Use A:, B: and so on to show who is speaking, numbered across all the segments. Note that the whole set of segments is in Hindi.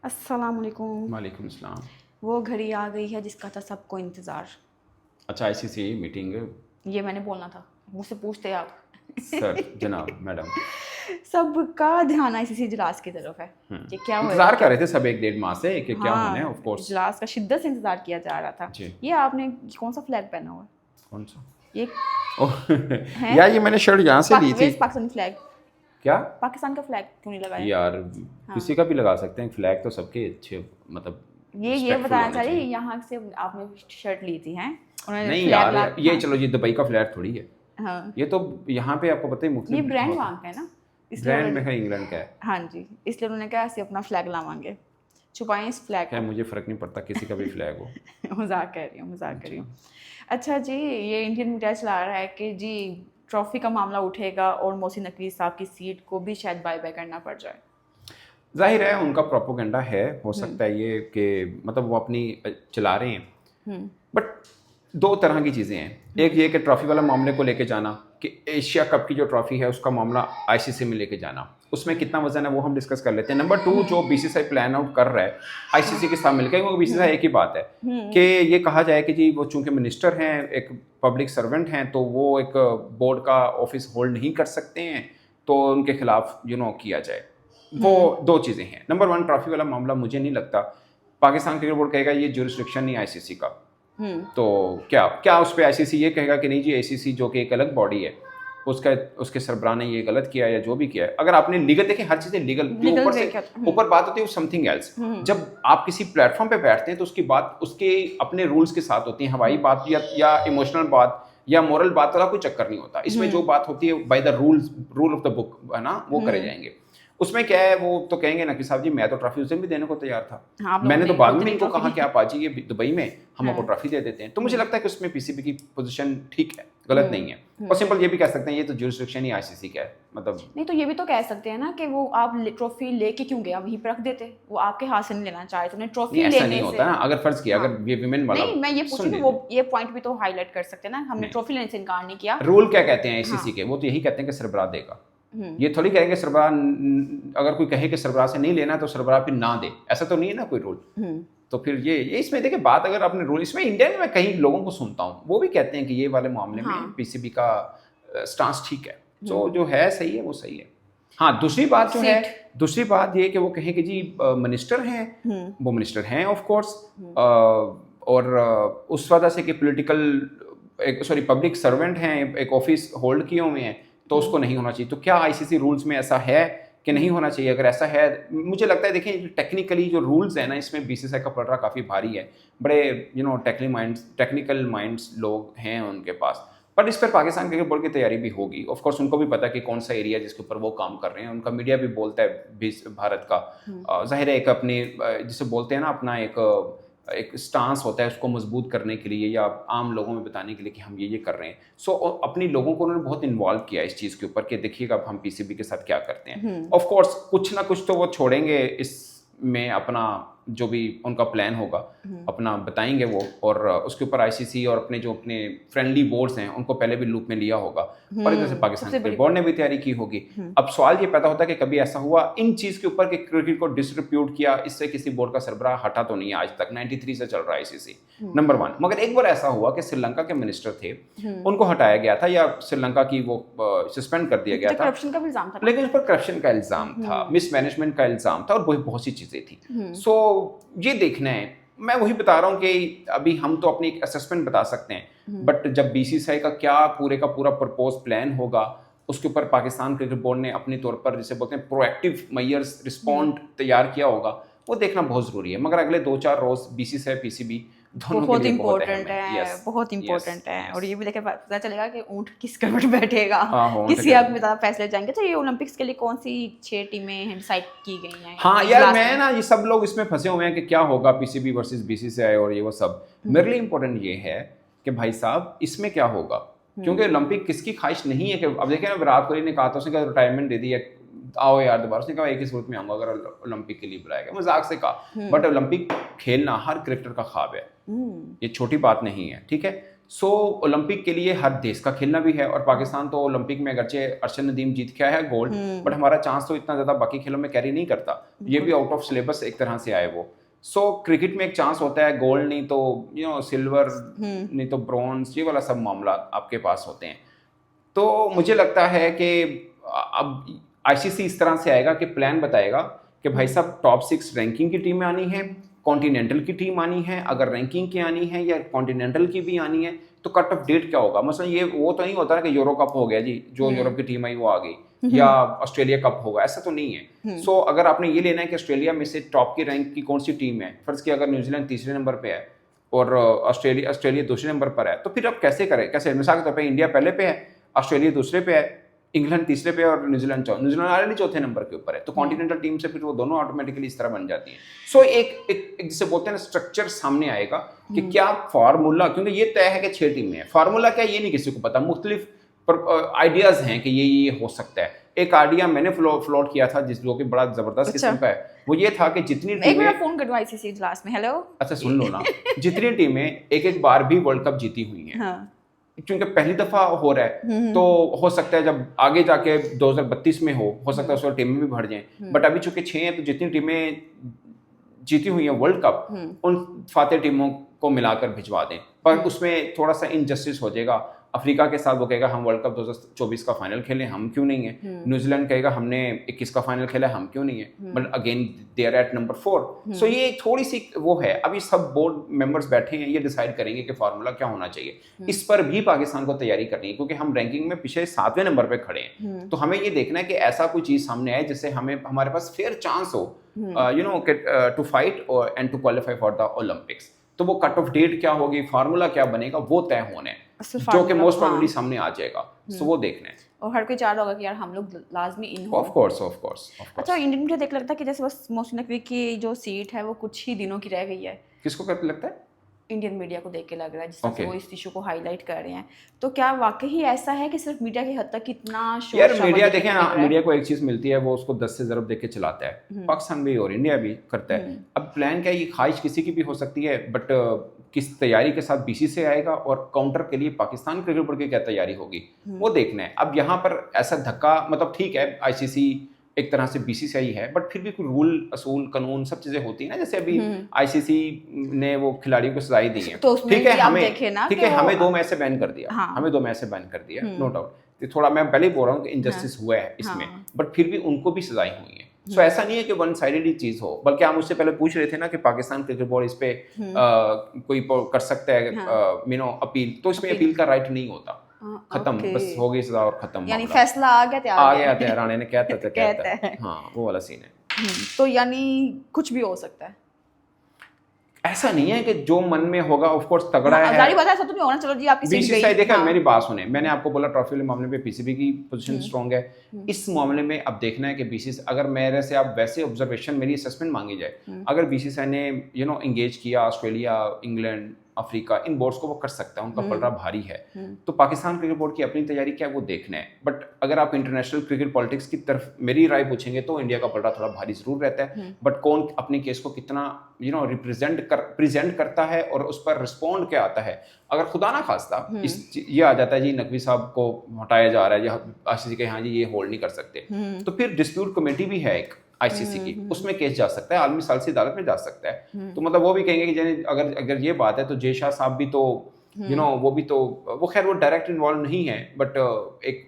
A: अस्सलाम वालेकुम।
B: वालेकुम सलाम।
A: वो घड़ी आ गई है जिसका था सबको इंतज़ार।
B: अच्छा, आईसीसी मीटिंग।
A: ये मैंने बोलना था, मुझसे पूछते आप।
B: सर जनाब मैडम।
A: सबका ध्यान आईसीसी इजलास की तरफ है कि क्या होएगा
B: इंतज़ार कर
A: क्या।
B: रहे थे सब 1 1.5 माह से कि क्या होना है,
A: हाँ,
B: ऑफ कोर्स।
A: इजलास का शिद्दत से इंतज़ार किया जा रहा था।
B: जी।
A: ये आपने कौन सा फ्लैग पहना हुआ है?
B: कौन सा?
A: ये
B: ओह
A: है
B: यार, ये मैंने शर्ट यहाँ से ली थी।
A: West Pakistani flag.
B: क्या?
A: पाकिस्तान का फ्लैग क्यों नहीं लगाया?
B: यार,
A: हाँ,
B: किसी का भी लगा सकते हैं फ्लैग, तो सबके अच्छे मतलब
A: ये
B: रिस्पेक्टफुल
A: बताना
B: होने
A: चाहिए
B: चाहिए।
A: यहाँ से आपने शर्ट ली थी हैं, उन्होंने
B: नहीं
A: फ्लैग
B: यार,
A: ला।
B: ये
A: हाँ,
B: चलो, ये दुबई का फ्लैग थोड़ी है।
A: हाँ,
B: ये तो यहाँ पे आपको पता ही
A: ये
B: मुख्तलिफ
A: ब्रांड
B: होता
A: वहाँ का है
B: है।
A: ना, इसलिए
B: ब्रांड में
A: उन्होंने।
B: है, इंग्लैंड का है।
A: हाँ जी, इसलिए उन्होंने कहा ऐसे अपना फ्लैग लावांगे, छुपाएं इस फ्लैग
B: खैर
A: को।
B: मुझे फ़र्क नहीं पड़ता किसी का भी फ्लैग हो।
A: मजाक कर रही हूँ, मजाक कर रही
B: अच्छा।
A: हूँ। अच्छा जी, ये इंडियन मीडिया चला रहा है कि जी ट्रॉफी का मामला उठेगा और मोहसिन नकवी साहब की सीट को भी शायद बाय बाय करना पड़ जाए।
B: ज़ाहिर है उनका प्रोपोगंडा है, हो
A: हम्म,
B: सकता है ये कि मतलब वो अपनी चला रहे हैं।
A: हम्म,
B: बट दो तरह की चीज़ें हैं। एक ये कि ट्रॉफी वाला मामले को लेके जाना, कि एशिया कप की जो ट्रॉफी है उसका मामला आईसीसी में लेके जाना, उसमें कितना वजन है वो हम डिस्कस कर लेते हैं। नंबर टू, जो बीसीसीआई प्लान आउट कर रहा है आईसीसी के साथ मिलकर, क्योंकि बीसीसीआई एक ही बात है कि ये कहा जाए कि जी वो चूंकि मिनिस्टर हैं, एक पब्लिक सर्वेंट हैं, तो वो एक बोर्ड का ऑफिस होल्ड नहीं कर सकते हैं, तो उनके खिलाफ किया जाए। वो दो चीज़ें हैं। नंबर वन, ट्रॉफी वाला मामला मुझे नहीं लगता पाकिस्तान क्रिकेट बोर्ड कहेगा ये ज्यूरिसडिक्शन नहीं आईसीसी का।
A: हम्म,
B: तो क्या क्या उस पर आईसीसी ये कहेगा कि नहीं जी, आईसीसी जो कि एक अलग बॉडी है, उसका उसके सरबराह ने ये गलत किया या जो भी किया है। अगर आपने लीगल देखे, हर चीज़ें लीगल जो
A: लीगल
B: ऊपर
A: वे
B: से
A: क्या।
B: ऊपर बात होती है वो समथिंग एल्स। जब आप किसी प्लेटफॉर्म पे बैठते हैं तो उसकी बात उसके अपने रूल्स के साथ होती है। हवाई बात या इमोशनल बात या मोरल बात वाला कोई चक्कर नहीं होता इसमें। जो बात होती है by the rule of the book है ना, वो करे जाएंगे। उसमें क्या है, वो तो कहेंगे ना कि साहब जी मैं तो ट्रॉफी उस दिन भी देने को तैयार था,
A: हाँ, आप लोगों
B: मैंने
A: ने
B: तो बाद में
A: उतनी
B: इनको
A: ट्रॉफी
B: कहा
A: दी।
B: कि आप आ जाइए दुबई में, हम आपको ट्रॉफी दे देते हैं। तो मुझे लगता है कि उसमें पीसीबी की पोजीशन ठीक है, गलत नहीं है। और सिंपल ये भी कह सकते हैं ये तो ज्यूरिसडिक्शन ही आईसीसी का है, मतलब।
A: नहीं तो ये भी तो कह सकते हैं ना कि वो आप ट्रॉफी लेके क्यों गए, आप वहीं पर रख देते, वो आपके हाथ से नहीं लेना चाहे तो उन्हें
B: नहीं,
A: ट्रॉफी
B: ऐसा नहीं
A: लेने से।
B: होता ना। अगर फर्ज किया,
A: हाँ,
B: अगर ये विमेन वाला,
A: नहीं मैं ये पूछ
B: सुन
A: रही थी,
B: लीजिए,
A: वो ये पॉइंट भी तो हाईलाइट कर सकते हैं ना, हमने
B: नहीं,
A: ट्रॉफी लेने से इनकार नहीं किया।
B: रूल क्या कहते हैं
A: हाँ,
B: आईसीसी के, वो तो यही कहते हैं कि सरबराह देगा। ये थोड़ी कहेंगे सरबराह, अगर कोई कहे कि सरबराह से नहीं लेना तो सरबराह फिर ना दे, ऐसा तो नहीं है ना कोई रूल। तो फिर ये इसमें देखिए बात, अगर आपने रूल, इसमें इंडिया में मैं कई लोगों को सुनता हूँ वो भी कहते हैं कि ये वाले मामले में
A: हाँ,
B: पीसीबी का स्टांस ठीक है। तो जो है सही है, वो सही है। हाँ, दूसरी बात जो है,
A: सीट।
B: दूसरी बात ये कि वो कहें कि जी मिनिस्टर हैं, वो मिनिस्टर हैं ऑफ कोर्स, और उस वजह से कि पॉलिटिकल, एक सॉरी पब्लिक सर्वेंट हैं, एक ऑफिस होल्ड किए हुए हैं, तो उसको नहीं होना चाहिए। तो क्या आईसीसी रूल्स में ऐसा है कि नहीं होना चाहिए? अगर ऐसा है, मुझे लगता है देखिए टेक्निकली जो रूल्स है ना, इसमें बीसीसीआई का पलड़ा काफ़ी भारी है। बड़े टेक्निकल माइंड्स लोग हैं उनके पास। बट इस पर पाकिस्तान क्रिकेट बोर्ड की तैयारी भी होगी ऑफ कोर्स। उनको भी पता है कि कौन सा एरिया जिसके ऊपर वो काम कर रहे हैं। उनका मीडिया भी बोलता है भारत का, जाहिर है एक अपनी जिसे बोलते हैं ना, अपना एक स्टांस होता है उसको मजबूत करने के लिए या आम लोगों में बताने के लिए कि हम ये कर रहे हैं। सो अपनी लोगों को उन्होंने बहुत इन्वॉल्व किया इस चीज़ के ऊपर कि देखिएगा अब हम पीसीबी के साथ क्या करते हैं। ऑफ कोर्स कुछ ना कुछ तो वो छोड़ेंगे इसमें, अपना जो भी उनका प्लान होगा अपना बताएंगे वो। और उसके ऊपर आईसीसी और अपने फ्रेंडली बोर्ड्स हैं उनको पहले भी लूप में लिया होगा, और इधर से पाकिस्तान
A: सबसे
B: क्रिकेट
A: बड़ी।
B: बोर्ड ने भी तैयारी की होगी। अब सवाल ये पैदा होता है कि कभी ऐसा हुआ इन चीज़ के ऊपर कि क्रिकेट को डिस्ट्रीब्यूट किया, इससे किसी बोर्ड का सरबराह हटा तो नहीं है आज तक, 93 से चल रहा है आईसीसी, नंबर वन। मगर एक बार ऐसा हुआ कि श्रीलंका के मिनिस्टर थे, उनको हटाया गया था या श्रीलंका की वो सस्पेंड कर दिया गया था,
A: करप्शन का भी इल्जाम था,
B: लेकिन उस पर करप्शन का इल्ज़ाम था, मिसमैनेजमेंट का इल्ज़ाम था, और बहुत सी चीज़ें थी। सो ये देखना है। मैं वही बता रहा हूँ कि अभी हम तो अपनी एक असेसमेंट बता सकते हैं, बट जब बीसीसीआई का क्या पूरे का पूरा प्रपोज प्लान होगा, उसके ऊपर पाकिस्तान क्रिकेट बोर्ड ने अपने तौर पर जिसे बोलते हैं प्रोएक्टिव मेजर्स रिस्पॉन्ड तैयार किया होगा, वो देखना बहुत ज़रूरी है। मगर अगले 2-4 रोज़ बीसीसीआई पीसीबी दोनों के
A: बहुत
B: लिए बहुत अहम
A: इम्पोर्टेंट
B: है।
A: है,
B: यस,
A: बहुत इम्पोर्टेंट
B: यस,
A: है। और
B: यस।
A: ये भी देखे पता चलेगा कि ऊँट किस करवट बैठेगा,
B: हाँ, हाँ,
A: किसी हक में ज़्यादा फैसले जाएंगे। तो ये ओलंपिक्स के लिए कौन सी 6 टीमें डिसाइड की गई हैं
B: हाँ यार,
A: इजलास
B: मैं
A: में?
B: ना, ये सब लोग इसमें फंसे हुए हैं कि क्या होगा पीसीबी वर्सेस बीसीसीआई और ये वो सब। मेरे लिए इंपॉर्टेंट ये है कि भाई साहब इसमें क्या होगा, क्योंकि ओलंपिक किसकी ख्वाहिश नहीं है कि, अब देखिए ना, विराट कोहली ने कहा था, उसने कहा रिटायरमेंट दे दी है, आओ यार दोबारा। उसने कहा एक ही सूरत में आऊंगा अगर ओलंपिक के लिए बुलाया गया, मजाक से कहा। बट ओलंपिक खेलना हर क्रिकेटर का ख्वाब है, ये छोटी बात नहीं है, ठीक है। सो ओलंपिक के लिए हर देश का खेलना भी है, और पाकिस्तान तो ओलंपिक में अगरचे अरशद नदीम जीत के आया है गोल्ड, बट हमारा चांस तो इतना ज़्यादा बाकी खेलों में कैरी नहीं करता, ये भी आउट ऑफ सिलेबस एक तरह से आए वो। सो क्रिकेट में एक चांस होता है, गोल्ड नहीं तो सिल्वर, नहीं तो ब्रॉन्ज, ये वाला सब मामला आपके पास होते हैं। तो मुझे लगता है कि अब आईसीसी इस तरह से आएगा कि प्लान बताएगा कि भाई साहब टॉप 6 रैंकिंग की टीमें आनी है, कॉन्टिनेंटल की टीम आनी है, अगर रैंकिंग की आनी है या कॉन्टिनेंटल की भी आनी है तो कट ऑफ डेट क्या होगा। मतलब ये वो तो नहीं होता ना कि यूरो कप हो गया जी, जो यूरोप की टीम आई वो आ गई, या ऑस्ट्रेलिया कप होगा, ऐसा तो नहीं है। सो अगर आपने ये लेना है कि ऑस्ट्रेलिया में से टॉप की रैंक की कौन सी टीम है, फर्ज किया अगर न्यूजीलैंड तीसरे नंबर पे है और ऑस्ट्रेलिया दूसरे नंबर पर है, तो फिर आप कैसे करें, कैसे मिसाल के तौर पर इंडिया पहले पे है, ऑस्ट्रेलिया दूसरे पे है, इंग्लैंड तीसरे पे और न्यूजीलैंड ऑलरेडी चौथे नंबर के ऊपर है, तो कॉन्टिनेंटल टीम से फिर वो दोनों ऑटोमेटिकली इस तरह बन जाती हैं। सो एक जिसे बोलते हैं स्ट्रक्चर सामने आएगा कि क्या फार्मूला, क्योंकि ये तय है कि 6 टीमें हैं, फार्मूला क्या ये नहीं किसी को पता, मुख्तलिफ आइडियाज हैं कि ये हो सकता है। एक आइडिया मैंने फ्लोट किया था जो कि बड़ा जबरदस्त किस्म का है, वो ये था कि जितनी टीमें,
A: फोन कटवाई थी लास्ट में, हेलो, अच्छा
B: सुन लो ना, जितनी टीमें एक बार भी वर्ल्ड कप जीती हुई हैं, क्योंकि पहली दफा हो रहा है तो हो सकता है जब आगे जाके 2032 में हो सकता है उस वक्त टीमें भी बढ़ जाएं, बट अभी चूंकि 6 हैं तो जितनी टीमें जीती हुई हैं वर्ल्ड कप उन फातेह टीमों को मिलाकर भिजवा दें, पर उसमें थोड़ा सा इनजस्टिस हो जाएगा। अफ्रीका के साथ वो कहेगा हम वर्ल्ड कप 2024 का फाइनल खेलें, हम क्यों नहीं है, न्यूजीलैंड कहेगा हमने 21 का फाइनल खेला, हम क्यों नहीं है, but again they are at number 4। So ये थोड़ी सी वो है, अभी सब बोर्ड मेंबर्स बैठे हैं, ये डिसाइड करेंगे कि फार्मूला क्या होना चाहिए। इस पर भी पाकिस्तान को तैयारी करनी है, क्योंकि हम रैंकिंग में पिछले 7वें नंबर पे खड़े हैं, तो हमें ये देखना है कि ऐसा कोई चीज सामने आए जिससे हमारे पास फेयर चांस हो to fight and to qualify for the Olympics. तो वो कट ऑफ डेट क्या होगी, फार्मूला क्या बनेगा, वो तय होने हैं, जो कि मोस्ट प्रोबेबली सामने आ जाएगा। सो वो देखना है,
A: और हर कोई चाह रहा होगा कि यार हम लोग लाजमी इन हो।
B: Of course.
A: अच्छा, इंडियन मुझे देख लगता है कि जैसे बस मोहसिन नकवी की जो सीट है वो कुछ ही दिनों की रह गई है।
B: किसको क्या लगता है?
A: इंडियन मीडिया को देख के लग रहा है, जिस तरह से वो इस इशू को हाईलाइट कर रहे हैं, तो क्या वाकई ऐसा है कि सिर्फ मीडिया की हद तक इतना
B: यार मीडिया देखें ना, मीडिया को एक चीज मिलती है, वो उसको 10 से ज़रब देख के चलाता है, पाकिस्तान भी और इंडिया भी करता है। अब प्लान क्या है, ये ख्वाहिश किसी की भी हो सकती है, बट किस तैयारी के साथ बीसी से आएगा और काउंटर के लिए पाकिस्तान क्रिकेट बोर्ड की क्या तैयारी होगी, वो देखना है। अब यहाँ पर ऐसा धक्का, मतलब ठीक है आईसीसी एक तरह से बीसीसीआई है, बट फिर भी कोई रूल असूल कानून सब चीजें होती है ना, जैसे अभी आईसीसी ने वो खिलाड़ियों को सजाएं दी है,
A: तो
B: ठीक है हमें 2 मैच से बैन कर दिया, हमें 2 मैच से बैन कर दिया, नो डाउट, थोड़ा मैं पहले बोल रहा हूँ कि इनजस्टिस हुआ है इसमें, बट फिर भी उनको भी सजाएं हुई है। सो ऐसा नहीं है कि वन साइडेड चीज हो, बल्कि हम उससे पहले पूछ रहे थे ना कि पाकिस्तान क्रिकेट बोर्ड इस पे कोई कर सकता है अपील, तो इसमें अपील का राइट नहीं होता, खत्म, बस हो गई सजा और खत्म,
A: यानी फैसला आ गया
B: था, राणे ने कहता है, हाँ वो वाला सीन है।
A: तो यानी कुछ भी हो सकता है,
B: ऐसा नहीं है कि जो मन में होगा ऑफ कोर्स तगड़ा है, जारी बात है, ऐसा तो नहीं होना। चलो जी आपकी बीसीसीआई देखा, मेरी बात सुने, मैंने आपको बोला ट्रॉफी वाले मामले पे पीसीबी की पोजीशन स्ट्रांग है, इस मामले में अब देखना है कि बीसीसीआई, अगर मेरे से आप वैसे ऑब्जर्वेशन मेरी असेसमेंट मांगी जाए, अगर बीसीसीआई ने एंगेज किया ऑस्ट्रेलिया, इंग्लैंड, अफ्रीका, इन बोर्ड्स को वो कर सकता है, उनका पलड़ा भारी है, तो पाकिस्तान क्रिकेट बोर्ड की अपनी तैयारी क्या है वो देखना है। बट अगर आप इंटरनेशनल क्रिकेट पॉलिटिक्स की तरफ मेरी राय पूछेंगे तो इंडिया का पलड़ा थोड़ा भारी जरूर रहता है, बट कौन अपने केस को कितना प्रेजेंट करता है और उस पर रिस्पॉन्ड क्या आता है। अगर खुदा ना खास्ता ये आ जाता है जी नकवी साहब को हटाया जा रहा है, या आईसीसी के हाँ जी ये होल्ड नहीं कर सकते, तो फिर डिस्प्यूट कमेटी भी है एक आईसीसी की, उसमें केस जा सकता है, आलमी सालिसी अदालत में जा सकता है। तो मतलब वो भी कहेंगे कि अगर ये बात है तो जय शाह साहब भी तो वो भी तो, वो खैर वो डायरेक्ट इन्वॉल्व नहीं है, बट एक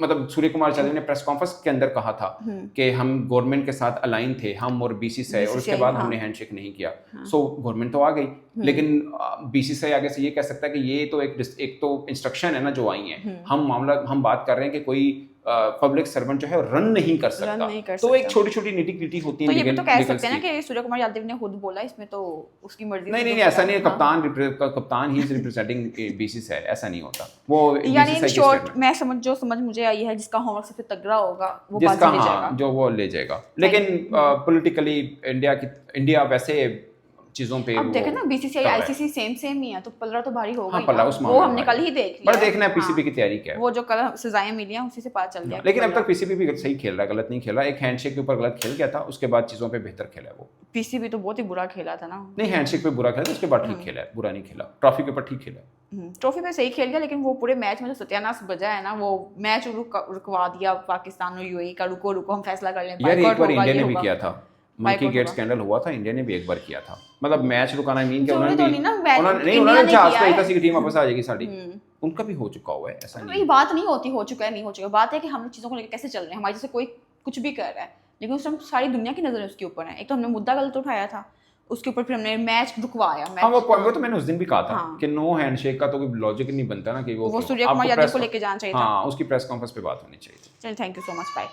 B: मतलब सूर्य कुमार यादव ने प्रेस कॉन्फ्रेंस के अंदर कहा था कि हम गवर्नमेंट के साथ अलाइन थे, हम और बीसीसीआई, और उसके बाद हमने हैंडशेक नहीं किया। सो गवर्नमेंट तो आ गई, लेकिन बीसीसीआई आगे से ये कह सकता है कि ये तो एक तो इंस्ट्रक्शन है ना जो आई है, हम बात कर रहे हैं कि कोई पब्लिक सर्वेंट जो है रन नहीं कर सकता, तो एक छोटी छोटी निटी क्रिटी होती है।
A: तो ये भी तो कह सकते हैं ना कि सूर्य कुमार यादव ने खुद बोला, इसमें तो उसकी मर्जी
B: नहीं ऐसा नहीं है, कप्तान ही इज रिप्रेजेंटिंग बीसीसीआई, ऐसा नहीं होता वो।
A: यानी इन शॉर्ट मैं समझ मुझे आई है, जिसका होमवर्क सबसे तगड़ा होगा वो बाजी ले जाएगा,
B: जो वो ले जाएगा। लेकिन पॉलिटिकली इंडिया वैसे चीजों पे
A: अब देखें ना, बीसीसीआई आईसीसी सेम ही है, तो पलड़ा तो भारी होगा। वो हमने कल ही देख लिया,
B: पर देखना है पीसीबी की तैयारी क्या है,
A: वो जो कल सजाएं मिली हैं उसी से पता चल गया।
B: लेकिन अब तक पीसीबी भी सही खेल रहा है, गलत नहीं खेला। एक हैंडशेक के ऊपर गलत खेल गया था, उसके बाद चीजों पे बेहतर खेला है वो।
A: पीसीबी तो बहुत ही बुरा खेला था ना।
B: नहीं, हैंडशेक पे बुरा खेला था, उसके बाद ठीक खेला है, बुरा नहीं खेला, ट्रॉफी के ऊपर ठीक खेला।
A: ट्रॉफी में सही खेल गया, लेकिन वो पूरे मैच में जो सत्यानाश बजा है ना, वो मैच रुकवा दिया पाकिस्तान और यूएई का। रुको रुको हम फैसला कर लें,
B: यार एक
A: boycott
B: बार
A: होगा,
B: इंडिया
A: ये
B: ने भी
A: होगा।
B: किया था, मंकी
A: Boycott
B: गेट
A: होगा।
B: स्कैंडल हुआ था, इंडिया ने भी एक बार किया था, मतलब मैच रुकाना मीन के
A: जरूरी
B: उन्होंने
A: तो
B: भी
A: नहीं ना, मैच
B: उन्होंने
A: इंडिया ने
B: जहाज
A: किया
B: पे
A: है।
B: किसी की टीम वापस आ जाएगी साड़ी, उनका भी हो चुका हुआ है, ऐसा
A: ये
B: नहीं
A: बात नहीं होती हो चुका है नहीं हो चुका, बात है कि हम चीज़ों को लेकर कैसे चल रहे हैं। हमारे जैसे कोई कुछ भी कर रहा है, लेकिन उस टाइम सारी दुनिया की नज़र उसके ऊपर है। एक तो हमने मुद्दा गलत उठाया था, उसके ऊपर फिर हमने मैच रुकवाया।
B: हाँ
A: मैच
B: वो तो मैंने उस दिन भी कहा था
A: हाँ।
B: कि नो हैंडशेक का तो कोई लॉजिक नहीं बनता ना कि वो
A: सूर्य कुमार
B: आपको
A: यादव
B: press
A: को लेके जाना चाहिए था।
B: हाँ उसकी प्रेस कॉन्फ्रेंस पे बात होनी चाहिए थी।
A: चलिए, thank you so much, bye.